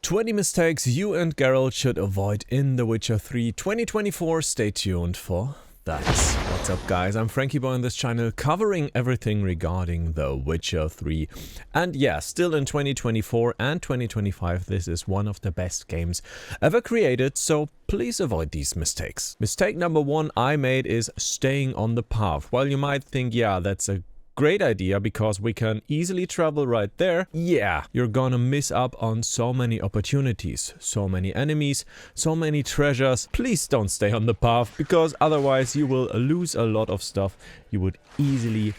20 mistakes you and Geralt should avoid in The Witcher 3 2024. Stay tuned for that. What's up, guys? I'm Franky Boy on this channel, covering everything regarding The Witcher 3. And yeah, still in 2024 and 2025, this is one of the best games ever created, so please avoid these mistakes. Mistake number one I made is staying on the path. While you might think, yeah, that's a great idea because we can easily travel right there. Yeah, you're gonna miss up on so many opportunities, so many enemies, so many treasures. Please don't stay on the path because otherwise you will lose a lot of stuff you would easily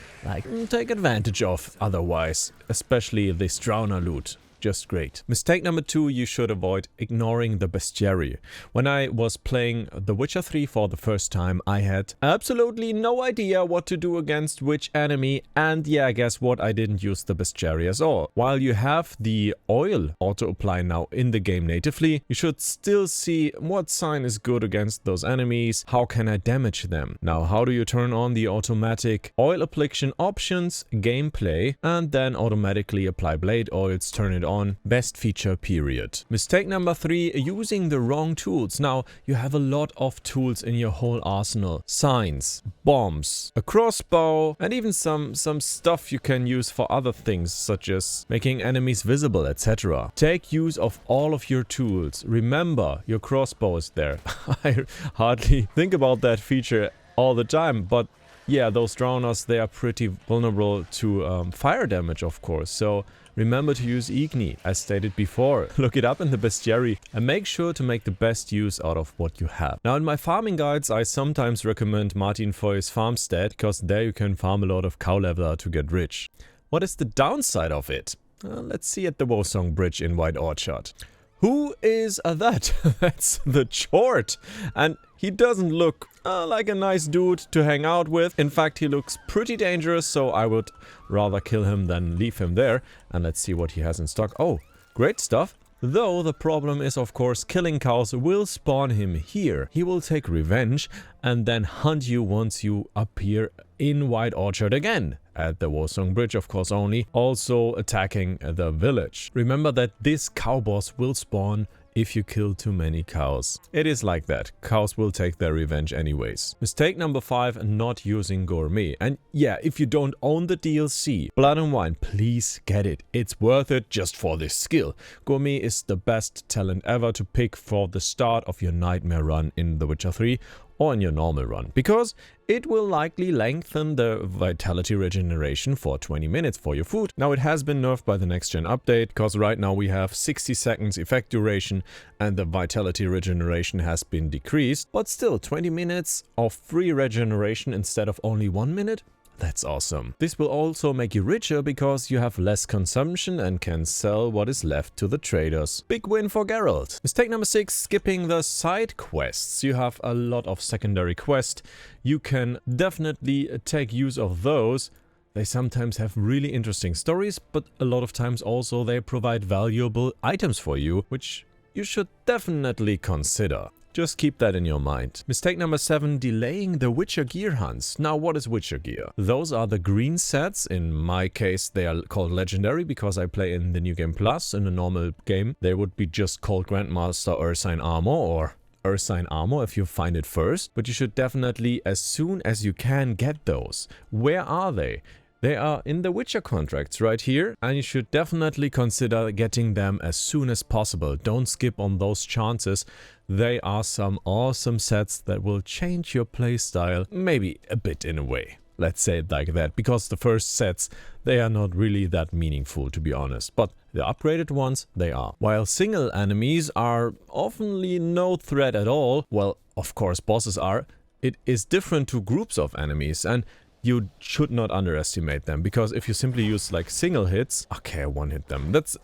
take advantage of otherwise, especially this drowner loot. Just great. Mistake number two you should avoid: ignoring the bestiary. When I was playing The Witcher 3 for the first time, I had absolutely no idea what to do against which enemy, and yeah, guess what? I didn't use the bestiary at all. While you have the oil auto-apply now in the game natively, you should still see what sign is good against those enemies, how can I damage them. Now, how do you turn on the automatic oil application options, gameplay, and then automatically apply blade oils, turn it on, best feature period. Mistake number three, using the wrong tools. Now, you have a lot of tools in your whole arsenal. Signs, bombs, a crossbow, and even some stuff you can use for other things, such as making enemies visible, etc. Take use of all of your tools. Remember, your crossbow is there. I hardly think about that feature all the time, but yeah, those drowners, they are pretty vulnerable to fire damage, of course, so remember to use Igni, as stated before. Look it up in the bestiary and make sure to make the best use out of what you have. Now, in my farming guides, I sometimes recommend Martin Foy's farmstead, because there you can farm a lot of cow leather to get rich. What is the downside of it? Let's see at the Wosong Bridge in White Orchard. Who is that? That's the Chort, and he doesn't look like a nice dude to hang out with. In fact, he looks pretty dangerous, so I would rather kill him than leave him there. And let's see what he has in stock. Oh, great stuff. Though the problem is, of course, killing cows will spawn him here. He will take revenge and then hunt you once you appear in White Orchard again. At the Wosong Bridge, of course, only. Also attacking the village. Remember that this Cowboss will spawn if you kill too many cows. It is like that. Cows will take their revenge anyways. Mistake number five, not using Gourmet. And yeah, if you don't own the DLC, Blood and Wine, please get it. It's worth it just for this skill. Gourmet is the best talent ever to pick for the start of your nightmare run in The Witcher 3 or in your normal run, because it will likely lengthen the vitality regeneration for 20 minutes for your food. Now, it has been nerfed by the next gen update, because right now we have 60 seconds effect duration and the vitality regeneration has been decreased, but still 20 minutes of free regeneration instead of only 1 minute? That's awesome. This will also make you richer because you have less consumption and can sell what is left to the traders. Big win for Geralt. Mistake number six, skipping the side quests. You have a lot of secondary quests. You can definitely take use of those. They sometimes have really interesting stories, but a lot of times also they provide valuable items for you, which you should definitely consider. Just keep that in your mind. Mistake number seven, delaying the Witcher gear hunts. Now, what is Witcher gear? Those are the green sets. In my case, they are called legendary because I play in the New Game Plus. In a normal game, they would be just called Grandmaster Ursine Armor or Ursine Armor if you find it first. But you should definitely, as soon as you can, get those. Where are they? They are in the Witcher contracts right here, and you should definitely consider getting them as soon as possible. Don't skip on those chances. They are some awesome sets that will change your playstyle, maybe a bit in a way. Let's say it like that, because the first sets, they are not really that meaningful, to be honest. But the upgraded ones, they are. While single enemies are oftenly no threat at all, well, of course bosses are, it is different to groups of enemies, and you should not underestimate them, because if you simply use like single hits, okay, I one hit them, that's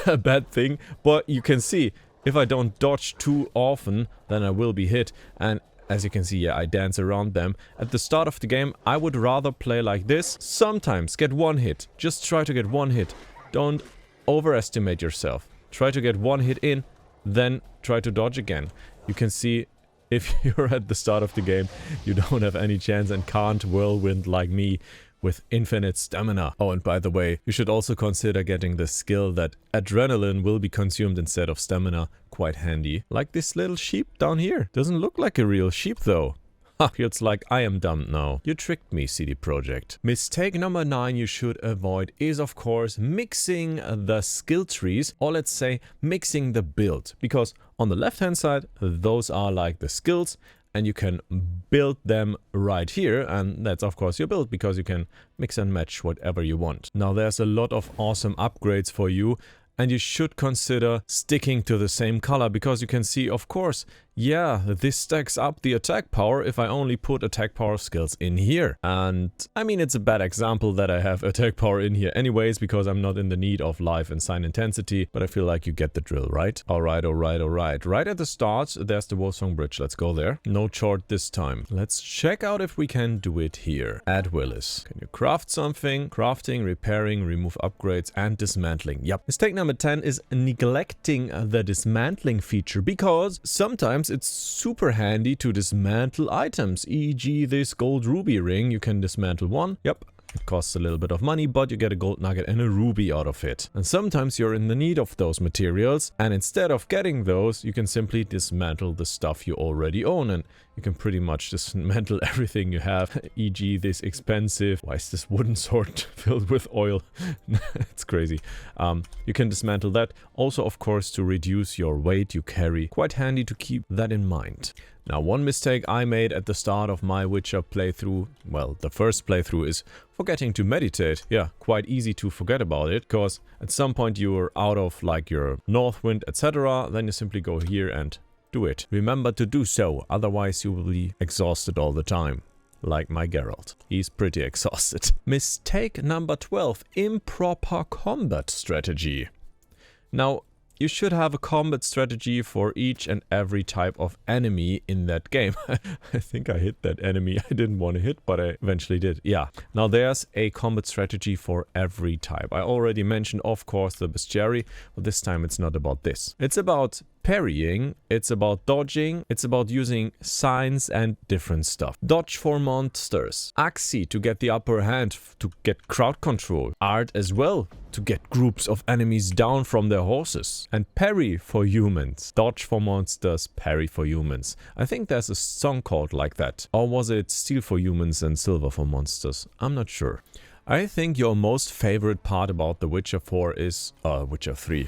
a bad thing, but you can see, if I don't dodge too often, then I will be hit, and as you can see, yeah, I dance around them. At the start of the game, I would rather play like this. Sometimes get one hit, just try to get one hit, don't overestimate yourself. Try to get one hit in, then try to dodge again. You can see, if you're at the start of the game, you don't have any chance and can't whirlwind like me with infinite stamina. Oh, and by the way, you should also consider getting the skill that adrenaline will be consumed instead of stamina. Quite handy. Like this little sheep down here. Doesn't look like a real sheep though. Feels like I am dumb now. You tricked me, CD Projekt. Mistake number 9 you should avoid is, of course, mixing the skill trees, or let's say mixing the build. Because on the left hand side, those are like the skills, and you can build them right here, and that's of course your build, because you can mix and match whatever you want. Now there's a lot of awesome upgrades for you, and you should consider sticking to the same color, because you can see, of course, yeah, this stacks up the attack power if I only put attack power skills in here. And I mean, it's a bad example that I have attack power in here anyways, because I'm not in the need of life and sign intensity, but I feel like you get the drill, right? Alright. Right at the start, there's the Wolfsong Bridge. Let's go there. No chart this time. Let's check out if we can do it here. Add Willis. Can you craft something? Crafting, repairing, remove upgrades, and dismantling. Yep. Mistake number 10 is neglecting the dismantling feature, because sometimes it's super handy to dismantle items, e.g. this gold ruby ring. You can dismantle one. Yep. It costs a little bit of money, but you get a gold nugget and a ruby out of it. And sometimes you're in the need of those materials, and instead of getting those, you can simply dismantle the stuff you already own, and you can pretty much dismantle everything you have, e.g. this expensive... Why is this wooden sword filled with oil? It's crazy. You can dismantle that. Also, of course, to reduce your weight you carry. Quite handy to keep that in mind. Now, one mistake I made at the start of my Witcher playthrough, well, the first playthrough, is forgetting to meditate. Yeah, quite easy to forget about it, because at some point you are out of like your Northwind, etc. Then you simply go here and do it. Remember to do so, otherwise you will be exhausted all the time. Like my Geralt. He's pretty exhausted. Mistake number 12, improper combat strategy. Now, you should have a combat strategy for each and every type of enemy in that game. I think I hit that enemy I didn't want to hit, but I eventually did. Yeah. Now there's a combat strategy for every type. I already mentioned, of course, the bestiary, but this time it's not about this. It's about parrying, it's about dodging, it's about using signs and different stuff. Dodge for monsters. Axi to get the upper hand, to get crowd control. Art as well, to get groups of enemies down from their horses. And parry for humans. Dodge for monsters, parry for humans. I think there's a song called like that. Or was it steal for humans and silver for monsters? I'm not sure. I think your most favorite part about The Witcher 4 is... Witcher 3.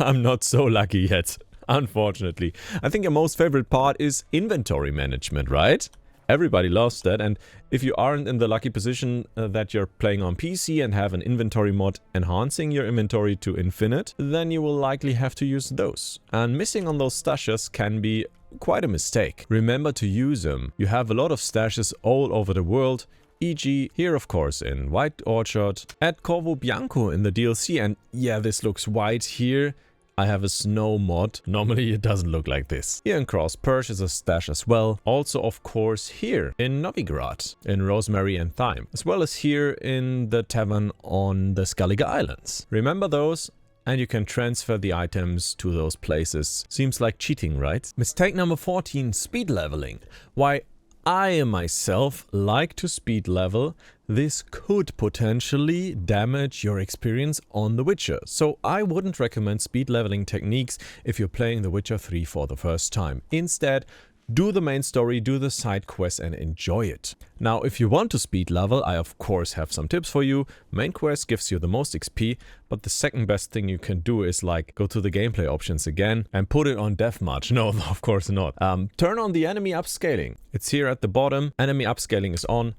I'm not so lucky yet, unfortunately. I think your most favorite part is inventory management, right? Everybody loves that, and if you aren't in the lucky position that you're playing on PC and have an inventory mod enhancing your inventory to infinite, then you will likely have to use those. And missing on those stashes can be quite a mistake. Remember to use them. You have a lot of stashes all over the world, e.g. here of course in White Orchard, at Corvo Bianco in the DLC, and yeah, this looks white here. I have a snow mod. Normally it doesn't look like this. Here in Cross Perch is a stash as well. Also, of course, here in Novigrad, in Rosemary and Thyme. As well as here in the tavern on the Skellige Islands. Remember those? And you can transfer the items to those places. Seems like cheating, right? Mistake number 14, speed leveling. Why, I myself like to speed level. This could potentially damage your experience on The Witcher, so I wouldn't recommend speed leveling techniques if you're playing The Witcher 3 for the first time. Instead, do the main story, do the side quests and enjoy it. Now, if you want to speed level, I of course have some tips for you. Main quest gives you the most XP, but the second best thing you can do is like go to the gameplay options again and put it on deathmatch. No, of course not. Turn on the enemy upscaling. It's here at the bottom. Enemy upscaling is on.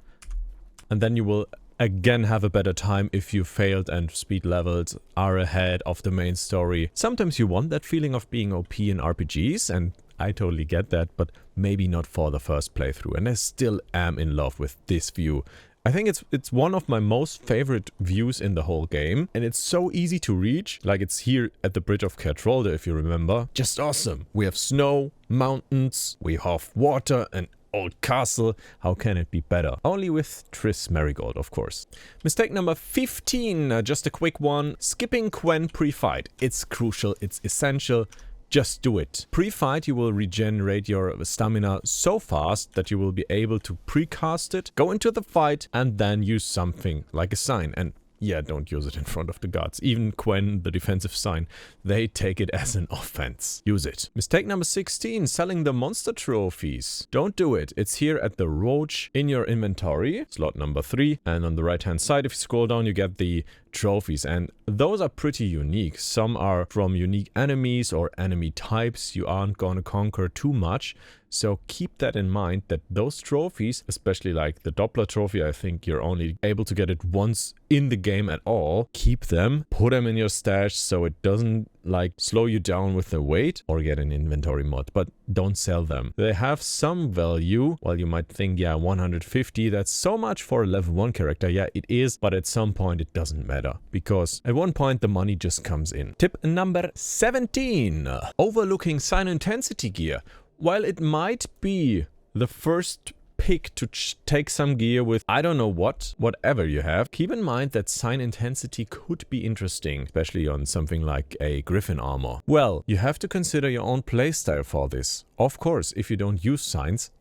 And then you will again have a better time if you failed and speed leveled, are ahead of the main story. Sometimes you want that feeling of being OP in RPGs, and I totally get that, but maybe not for the first playthrough. And I still am in love with this view. I think it's one of my most favorite views in the whole game, and it's so easy to reach. Like, it's here at the Bridge of Kertrolde, if you remember. Just awesome. We have snow, mountains, we have water, and old castle. How can it be better? Only with Triss Marigold, of course. Mistake number 15, just a quick one. Skipping Quen pre-fight. It's crucial, it's essential. just do it. Pre-fight, you will regenerate your stamina so fast that you will be able to precast it, go into the fight, and then use something like a sign. And yeah, don't use it in front of the guards. Even Quen, the defensive sign, they take it as an offense. Use it. Mistake number 16, selling the monster trophies. Don't do it. It's here at the Roach in your inventory, slot number 3. And on the right hand side, if you scroll down, you get the trophies, and those are pretty unique. Some are from unique enemies or enemy types you aren't gonna conquer too much, so keep that in mind, that those trophies, especially like the Doppler trophy, I think you're only able to get it once in the game at all. Keep them, put them in your stash so it doesn't like slow you down with the weight, or get an inventory mod, but don't sell them. They have some value. Well, you might think, yeah, 150, that's so much for a level 1 character. Yeah, it is, but at some point it doesn't matter, because at one point the money just comes in. Tip number 17, overlooking sign intensity gear. While it might be the first pick to take some gear with, I don't know whatever you have, keep in mind that sign intensity could be interesting, especially on something like a Griffin armor. Well, you have to consider your own playstyle for this. Of course, if you don't use signs,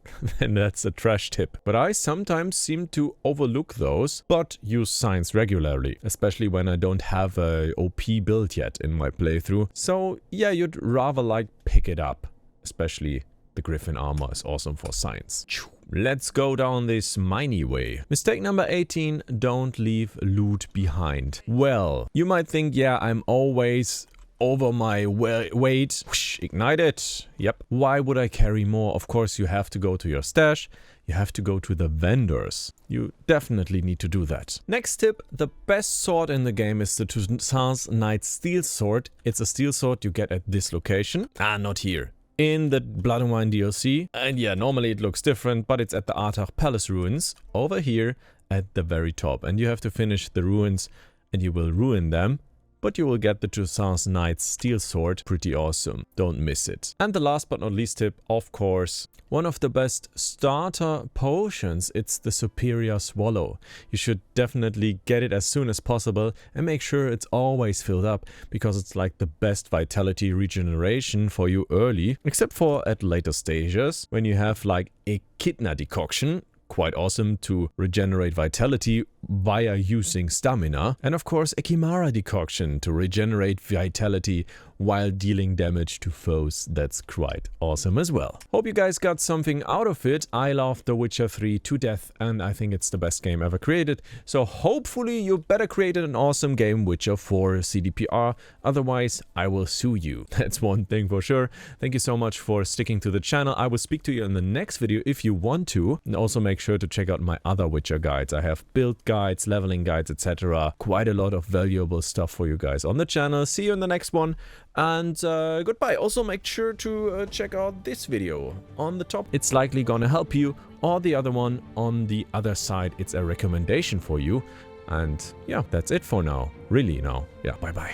then that's a trash tip. But I sometimes seem to overlook those, but use signs regularly, especially when I don't have a OP build yet in my playthrough. So yeah, you'd rather like pick it up, especially the Griffin armor is awesome for signs. Let's go down this miney way. Mistake number 18, don't leave loot behind. Well, you might think, yeah, I'm always over my weight. Whoosh, ignite it. Yep. Why would I carry more? Of course, you have to go to your stash. You have to go to the vendors. You definitely need to do that. Next tip, the best sword in the game is the Toussaint's Knight Steel Sword. It's a steel sword you get at this location. Ah, not here. In the Blood and Wine DLC. And yeah, normally it looks different, but it's at the Artach Palace ruins over here at the very top. And you have to finish the ruins and you will ruin them. But you will get the Toussaint's Knight Steel Sword. Pretty awesome. Don't miss it. And the last but not least tip, of course, one of the best starter potions, it's the Superior Swallow. You should definitely get it as soon as possible and make sure it's always filled up, because it's like the best vitality regeneration for you early, except for at later stages when you have like Echidna decoction. Quite awesome to regenerate vitality via using stamina. And of course, a Chimera decoction to regenerate vitality while dealing damage to foes. That's quite awesome as well. Hope you guys got something out of it. I love The Witcher 3 to death, and I think it's the best game ever created. So hopefully you better created an awesome game, Witcher 4 CDPR. Otherwise, I will sue you. That's one thing for sure. Thank you so much for sticking to the channel. I will speak to you in the next video if you want to. And also make sure to check out my other Witcher guides. I have build guides, leveling guides, etc. Quite a lot of valuable stuff for you guys on the channel. See you in the next one. And goodbye. Also make sure to check out this video on the top. It's likely gonna help you, or the other one on the other side. It's a recommendation for you. And yeah, that's it for now. Really now. Yeah, bye bye.